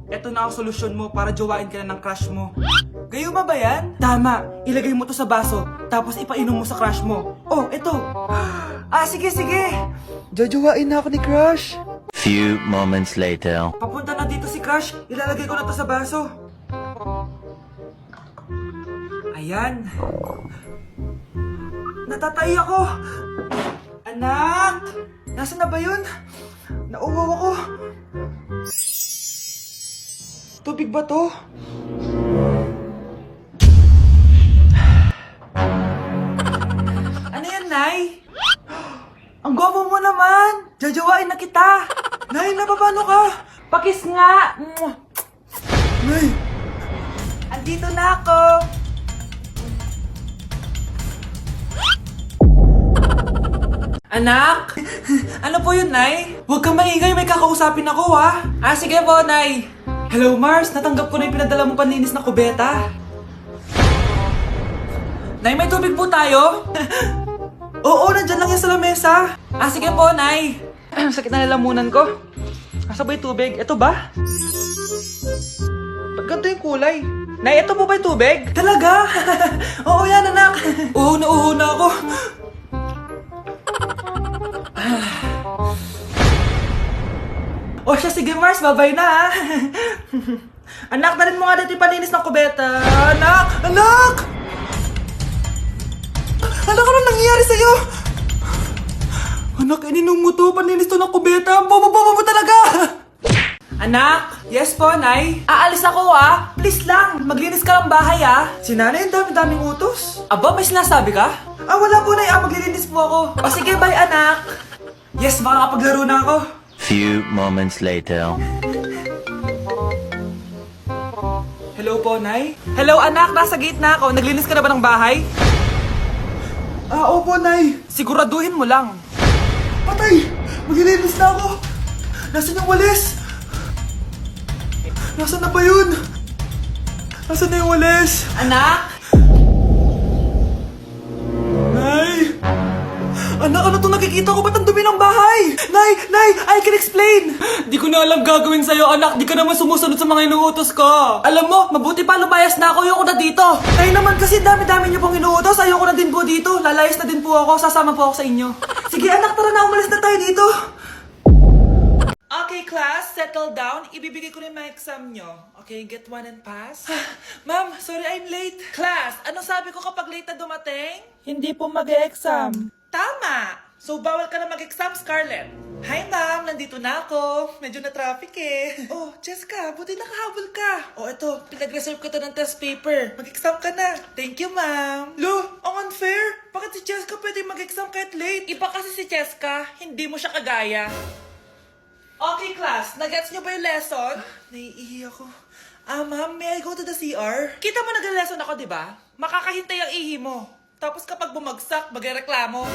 Eto na ang solusyon mo para jowain ka na ng crush mo. Gayuma ba yan? Tama, ilagay mo to sa baso, tapos ipainom mo sa crush mo. Oh, eto. Sige, sige. Jojowain na ako ni crush. Few moments later. Papunta na dito si crush, ilalagay ko na to sa baso. Ayan. Natatay ako. Anak! Nasaan na ba yun? Nauwaw ako. Tubig ba to? Ano yan, Nay? Ang gwapo mo naman! Jajawain na kita! Nay, napapano ka? Pakis nga! Nay! Andito na ako! Anak! Ano po yun, Nay? Huwag kang maingay, may kakausapin ako, ha? Sige po, Nay. Hello, Mars. Natanggap ko na yung pinadala mong panlinis na kubeta. Nay, may tubig po tayo? Oo, nandyan lang yan sa lamesa. Sige po, Nay. Sakit na lalamunan ko. Asa ba yung tubig? Ito ba? Ba't ganito yung kulay? Nay, ito po ba yung tubig? Talaga? Oo yan, anak. Uho na ako. Siya, sige Mars, babay na ha. Anak, dalhin mo nga dito yung palinis ng kubeta. Anak! Anak! Anak, ano nangyayari sa'yo? Anak, ininom mo to, palinis to ng kubeta. Ang bobo-bobo mo talaga! Anak! Yes po, Nay. Aalis ako ha. Please lang, maglinis ka ng bahay ha. Si Nanay, ang dami-daming utos. Aba, may sinasabi ka? Wala po, Nay. Maglilinis po ako. Sige, bye anak. Yes, makakapaglaro na ako. Few moments later. Hello po, Nay? Hello, anak. Nasa gate na ako. Naglinis ka na ba ng bahay? Opo, Nay. Siguraduhin mo lang. Patay! Maglilinis na ako. Nasaan yung walis? Nasaan na ba yun? Nasaan na yung walis? Anak? Nay! Anak, ano itong nakikita ko? Ba't ang dumi ng bahay? Nay! I can explain! Di ko na alam gagawin sa'yo, anak. Di ka naman sumusunod sa mga inuutos ko. Alam mo, mabuti pa lumayas na ako. Ayoko na dito. Ay naman kasi dami-dami niyo pong inuutos. Ayoko na din po dito. Lalayas na din po ako. Sasama po ako sa inyo. Sige anak, tara na. Umalis na tayo dito. Okay, class. Settle down. Ibibigay ko na yung mga exam nyo. Okay, get one and pass. Ma'am, sorry I'm late. Class, ano sabi ko kapag late na dumating? Hindi po mag-e-exam. Tama! So, bawal ka na mag-exam, Scarlett. Hi, ma'am. Nandito na ako. Medyo na-traffic eh. Oh, Jessica, buti nakahabol ka. Eto. Pinag-reserve ko to ng test paper. Mag-exam ka na. Thank you, ma'am. Lo, ang unfair. Bakit si Jessica pwede mag-exam kahit late? Iba kasi si Jessica, hindi mo siya kagaya. Okay, class. Nag-gets niyo ba yung lesson? Naiihi ako. Ma'am, may I go to the CR? Kita mo nag-lesson ako, di ba? Makakahintay ang ihi mo. Tapos kapag bumagsak, magreklamo.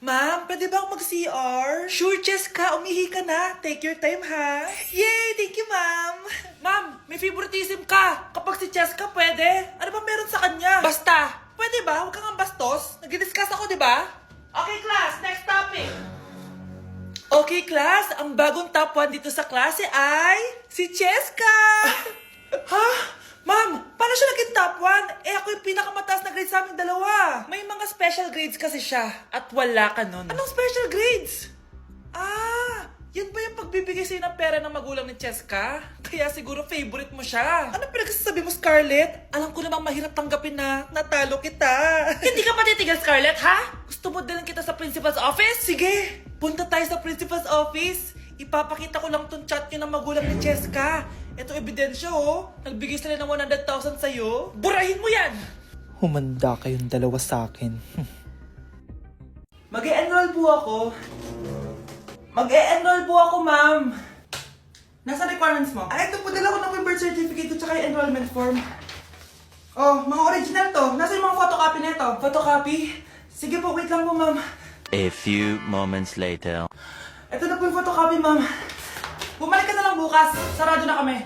Ma'am, pwede ba akong mag-CR? Sure, Jessica. Umihi ka na. Take your time, ha? Yay! Thank you, ma'am. Ma'am, may favoritism ka. Kapag si Jessica, pwede. Ano ba meron sa kanya? Basta. Pwede ba? Huwag kang ang bastos. Nag-discuss ako, di ba? Okay, class. Next topic. Okay, class. Ang bagong top 1 dito sa klase ay si Jessica. Ha? Ma'am, paano siya naging top 1? Ako yung pinakamataas na grade sa aming dalawa. May mga special grades kasi siya at wala ka nun. Anong special grades? Yan ba yung pagbibigay sa'yo ng pera ng magulang ni Jessica? Kaya siguro favorite mo siya. Ano pinagsasabi mo, Scarlett? Alam ko namang mahirap tanggapin na natalo kita. Hindi ka patitigil, Scarlett, ha? Gusto mo din kita sa principal's office? Sige, punta tayo sa principal's office. Ipapakita ko lang tong chat nyo ng magulang ni Jessica. Ito ebidensya, oh. Nagbigay sila ng 100,000 sa'yo. Burahin mo yan! Humanda kayong dalawa sa akin. Mag-e-enroll po ako. Mag-e-enroll po ako, ma'am. Nasa requirements mo? Ito po, dala ko ng birth certificate ko tsaka yung enrollment form. Mga original to. Nasa yung mga photocopy nito? Photocopy? Sige po, wait lang po, ma'am. A few moments later. Ito na po yung photocopy, ma'am. Bumalik ka na lang bukas. Sarado na kami.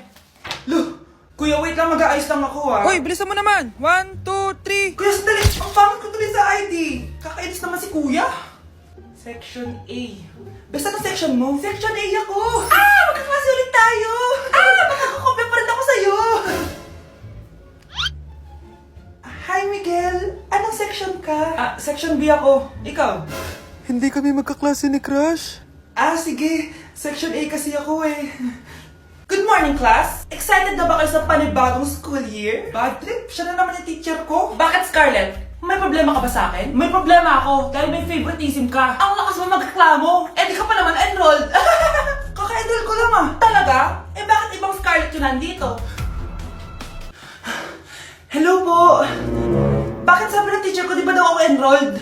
Lo, kuya, wait lang. Mag-aayos lang ako, Hoy, bilisan mo naman! 1, 2, 3! Kuya, sandali. Ang pangit ko tuloy sa ID. Kakainis naman si kuya. Section A. Basta na section mo? Section A ako. Magkaklase ulit tayo. Section B ako. Ikaw? Hindi kami magkaklase ni Crush. Ah, sige. Section A kasi ako eh. Good morning, class! Excited na ba kayo sa panibagong school year? Bad trip? Siya na naman yung teacher ko. Bakit, Scarlett? May problema ka ba sa akin? May problema ako dahil may favoritism ka. Ang lakas mo magreklamo. Eh, di ka pa naman enrolled. Kaka-enroll ko lang ah. Talaga? Eh, bakit ibang Scarlett yun nandito? Hello po. Bakit sabi ng teacher ko di ba daw ako enrolled?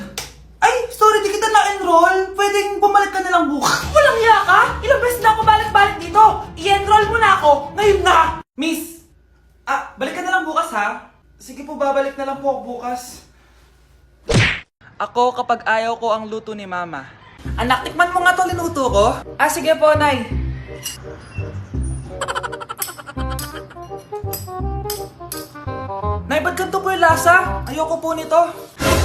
Ay, sorry, di kita na-enroll. Pwedeng bumalik ka na lang bukas. Walang hiya ka? Ilang beses na ako balik-balik dito. I-enroll mo na ako. Ngayon na. Miss, balik ka na lang bukas ha. Sige po, babalik na lang po ako bukas. Ako kapag ayaw ko ang luto ni Mama. Anak, tikman mo nga to linuto ko. Ah, sige po, Nay. Nay, ba't ganito po yung lasa? Ayoko po nito.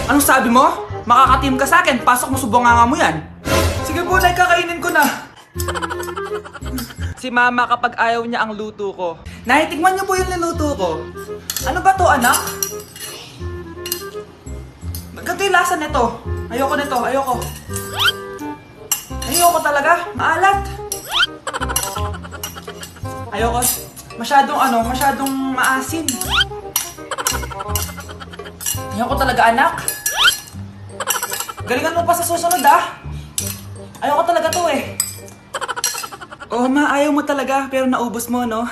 Anong sabi mo? Makakatim ka sa akin. Pasok mo subonganga mo yan. Sige po, Nay, kakainin ko na. Si Mama kapag ayaw niya ang luto ko. Nay, tikman niyo po yung linuto ko. Ano ba to, anak? Ganito yung lasa nito. Ayoko nito, ayoko. Ayoko talaga. Maalat. Ayoko. Masyadong maasin. Ayoko talaga, anak. Galingan mo pa sa susunod, ah. Ayoko talaga to, eh. Oh, Ma, ayaw mo talaga, pero naubos mo, no?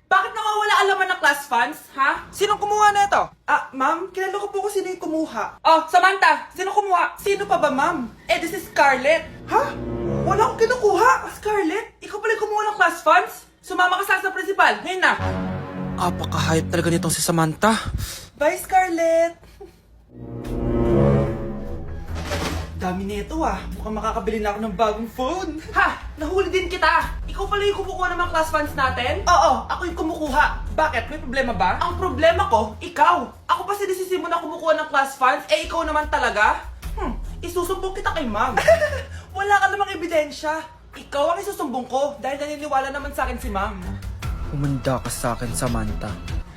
Bakit nawawala ang laman ng class funds, ha? Sinong kumuha na ito? Ma'am, kilala ko po kung sino yung kumuha. Oh, Samantha, sino kumuha? Sino pa ba, ma'am? Eh, this is Scarlett. Ha? Wala akong kinukuha. Scarlett, ikaw pala yung kumuha ng class funds? Sumama ka sa principal, ngayon na. Apaka-hype talaga nitong si Samantha. Bye, Scarlett! Dami nito ah. Mukhang makakabili na ako ng bagong phone. Ha! Nahuli din kita! Ikaw pala yung kumukuha ng mga class funds natin? Oo, ako yung kumukuha. Bakit? May problema ba? Ang problema ko, ikaw. Ako pa sinisisi mo na kumukuha ng class funds, eh ikaw naman talaga? Isusumbong kita kay ma'am. Wala ka namang ebidensya. Ikaw ang isusumbong ko dahil naniniwala naman sa akin si ma'am. Humanda ka sa akin, Samantha.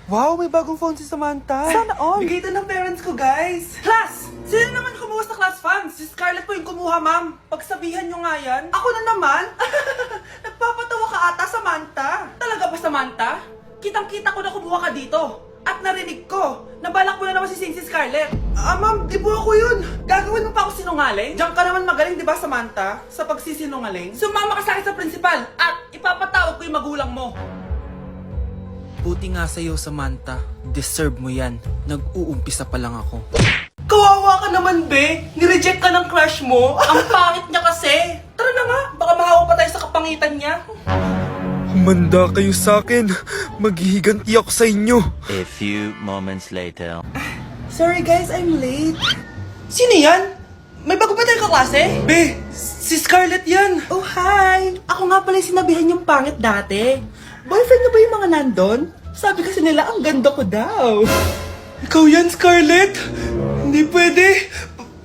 Wow, may bagong phone si Samantha. Sana all! Bigay ito ng parents ko, guys. Class! Sino naman kumuha sa class funds? Si Scarlett po yung kumuha, ma'am. Pagsabihan nyo nga yan. Ako na naman? Nagpapatawa ka ata, Samantha. Talaga ba, Samantha? Kitang-kita ko na kumuha ka dito. At narinig ko, nabalak mo na naman si Scarlett. Ma'am, di po ako yun. Gagawin mo pa ako sinungaling? Diyan ka naman magaling, di ba, Samantha? Sa pagsisinungaling? Sumama ka sa akin sa principal at ipapatawag ko yung magulang mo. Buti nga sa'yo, Samantha. Deserve mo yan. Nag-uumpisa pa lang ako. Kawawa ka naman, be. Nireject ka ng crush mo. Ang pangit niya kasi. Tara na nga, baka mahawa pa tayo sa kapangitan niya. Humanda kayo sa akin. Maghihiganti ako sa inyo. A few moments later. Sorry guys, I'm late. Sino yan? May bago ba tayong kaklase? Be, si Scarlett yan. Oh, hi. Ako nga pala yung sinabihan yung pangit dati. Boyfriend na ba yung mga nandun? Sabi kasi nila, ang ganda ko daw. Ikaw yan, Scarlett? Hindi pwede.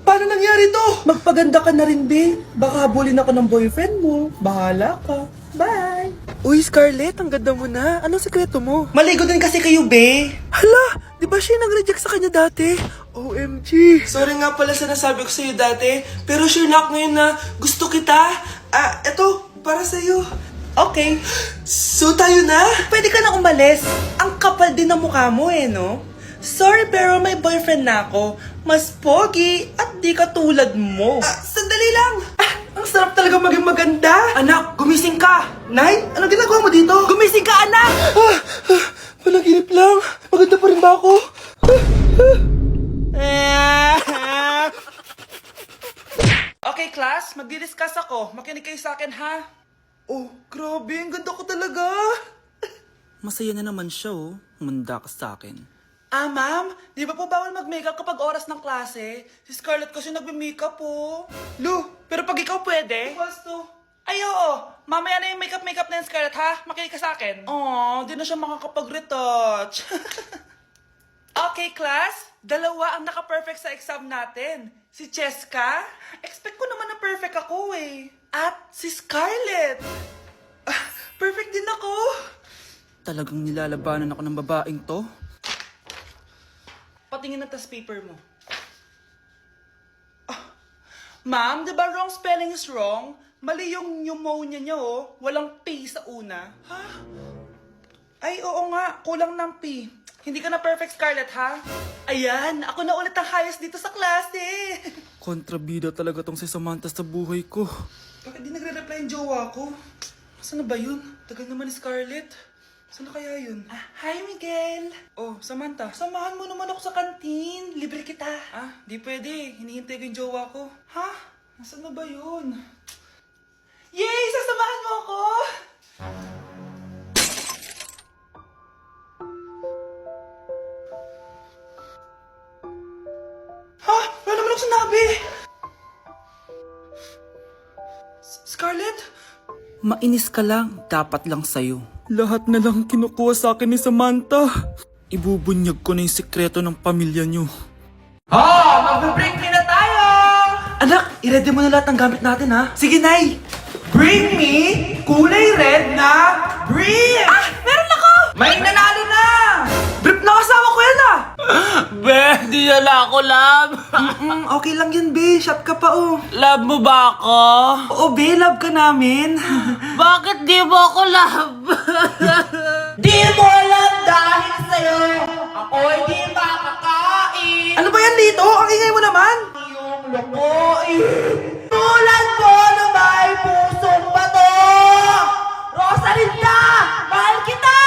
Paano nangyari to? Magpaganda ka na rin, be. Baka habulin ako ng boyfriend mo. Bahala ka. Bye. Uy, Scarlett, ang ganda mo na. Anong sekreto mo? Maligo din kasi kayo, be. Hala, di ba siya nag-reject sa kanya dati? OMG. Sorry nga pala sa nasabi ko sa'yo dati, pero sure na ako ngayon na gusto kita. Eto, para sa'yo. Okay. So tayo na? Pwede ka na umalis. Ang kapal din ng mukha mo eh, no? Sorry pero may boyfriend na ako. Mas pogi at di ka tulad mo. Sandali lang. Ang sarap talaga maging maganda. Anak, gumising ka. Nay, anong ginagawa mo dito? Gumising ka, anak! Panaginip lang. Maganda pa rin ba ako? Okay, class. Magdi-discuss ako. Makinig kayo sa akin, ha? Oh, grabe. Ang ganda ko talaga. Masaya na naman siya, oh. Humanda ka sa akin. Ma'am, di ba po bawal mag-makeup kapag oras ng klase? Si Scarlett kasi nagme-makeup po. Lu, pero pag ikaw pwede? Gusto. Ay, oo. Mamaya na yung makeup na yung Scarlett, ha? Makinig ka sa akin. Aww, di na siya makakapag-retouch. Okay, class. Dalawa ang naka-perfect sa exam natin. Si Cheska. Expect ko naman na perfect ako, eh. At si Scarlett. Perfect din ako. Talagang nilalabanan ako ng babaeng to. Patingin na tas paper mo. Ma'am, di ba wrong spelling is wrong? Mali yung pneumonia niya, oh. Walang P sa una. Ha? Ay, oo nga. Kulang ng P. Hindi ka na perfect, Scarlett, ha? Ayan, ako na ulit ang highest dito sa klase. Kontrabida talaga tong si Samantha sa buhay ko. Bakit di nagre-reply yung jowa ko? Saan na ba yun? Tagal naman ni Scarlett. Saan na kaya yun? Hi, Miguel! Oh, Samantha, samahan mo naman ako sa kantin. Libre kita. Di pwede. Hinihintay ko yung jowa ko. Ha? Nasaan na ba yun? Yay! Sasamahan mo ako! Ha? Wala naman ako sinabi! Scarlett? Mainis ka lang, dapat lang sa'yo. Lahat na lang kinukuha sa akin ni Samantha. Ibubunyag ko na yung sikreto ng pamilya niyo. Mag-break me na tayo! Anak, i-ready mo na lahat ng gamit natin, ha? Sige, Nay! Bring me kulay red na brief! Meron ako! May nanalo na! Brief na kasama ko yan, ah! Be, di na ako, love. Okay lang yun, be. Shop ka pa, oh. Love mo ba ako? Oo, be. Love ka namin. Bakit di mo ako love? Di mo alam dahil sa'yo ako'y di makakain. Ano ba yan dito? Ang ingay mo naman. Yung lukuin. Tulad mo na may pusong bato. Rosalinda! Mahal kita!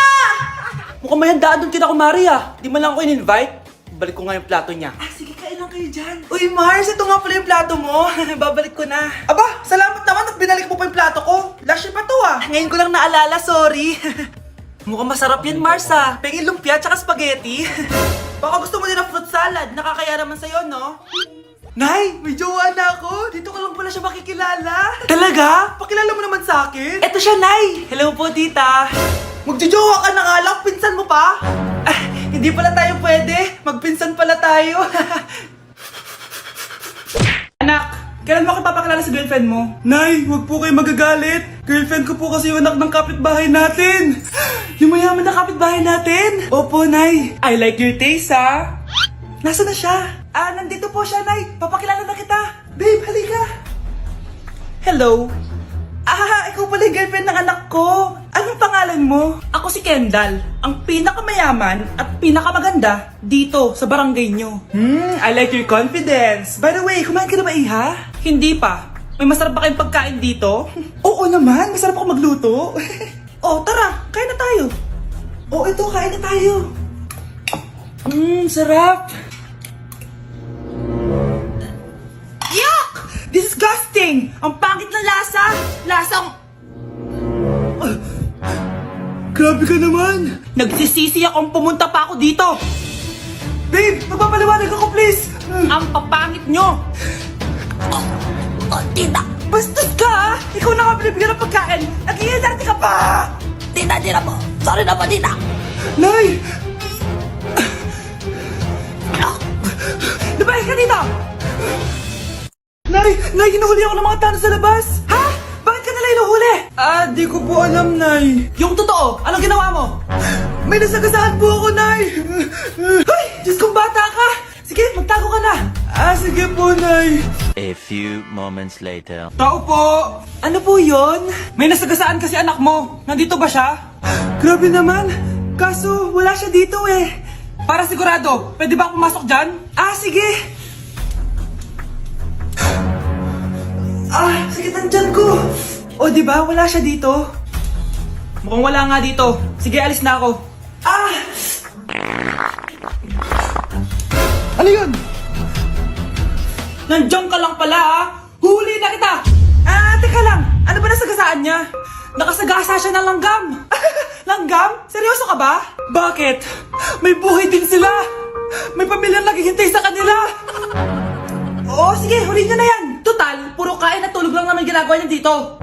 Mukhang may handaan doon kina kumari ah. Di man lang ako in-invite. Balik ko nga yung plato niya. Sige, kain lang kayo dyan. Uy, Mars, ito nga pala yung plato mo. Babalik ko na. Aba, salamat naman at binalik mo pa yung plato ko. Last year pa to, ah. Ngayon ko lang naalala, sorry. Mukhang masarap yan, Mars, ah. Pengin lumpia tsaka spaghetti. Baka gusto mo din ng fruit salad. Nakakaya naman sa'yo, no? Nay, may jowa na ako. Dito ko lang pala siya makikilala. Talaga? Pakilala mo naman sa akin. Eto siya, Nay. Hello po, tita. Magjojowa ka na nga lang. Pinsan mo pa? Hindi pala tayo pwede. Magpinsan pala tayo. Anak, kailan mo ako papakilala sa girlfriend mo? Nay, wag po kayo magagalit. Girlfriend ko po kasi yung anak ng kapitbahay natin. Yung mayaman na kapitbahay natin. Opo, Nay. I like your taste, ha? Nasaan na siya? Nandito po siya, Nay. Papakilala na kita. Babe, halika. Hello. Ikaw pala yung girlfriend ng anak ko. Anong pangalan mo? Ako si Kendall, ang pinakamayaman at pinakamaganda dito sa barangay nyo. I like your confidence. By the way, kumain ka na ba, Iha? Hindi pa. May masarap ba kayong pagkain dito? Oo naman, masarap ako magluto. Tara, kain na tayo. Ito, kain na tayo. Sarap. Yuck! Disgusting! Ang pangit na lasa! Lasang... Grabe ka naman! Nagsisisi akong pumunta pa ako dito! Babe! Magpapaliwanag ako, please! Ang papangit nyo! Tita! Bastos ka, ha? Ikaw na nga binibigyan ng pagkain! Nag-iinarte ka pa! Tita po! Sorry na po, tita! Nay! Lumayas ka dito! Nay, hinuhuli ako ng mga tao sa labas! Ha? Bakit ka nila hinuhuli? Di ko po alam, Nay. Yung totoo, anong ginawa mo? May nasagasaan po ako, Nay! Ay! Diyos kong bata ka! Sige, magtago ka na! Sige po, Nay. A few moments later. Tao po! Ano po yon? May nasagasaan kasi anak mo. Nandito ba siya? Grabe naman. Kaso, wala siya dito eh. Para sigurado, pwede ba ako pumasok dyan? Sige. Sakit ang tiyan ko. Di ba? Wala siya dito. Mukhang wala nga dito. Sige, alis na ako. Ano yun? Nandiyan ka lang pala, ha? Huli na kita! Teka lang. Ano ba nasagasaan niya? Nakasagasa siya ng langgam. Langgam? Seryoso ka ba? Bakit? May buhay din sila. May pamilyang naghihintay sa kanila. Sige, huli niyo na yan. Total, puro kain at tulog lang naman ginagawa niya dito.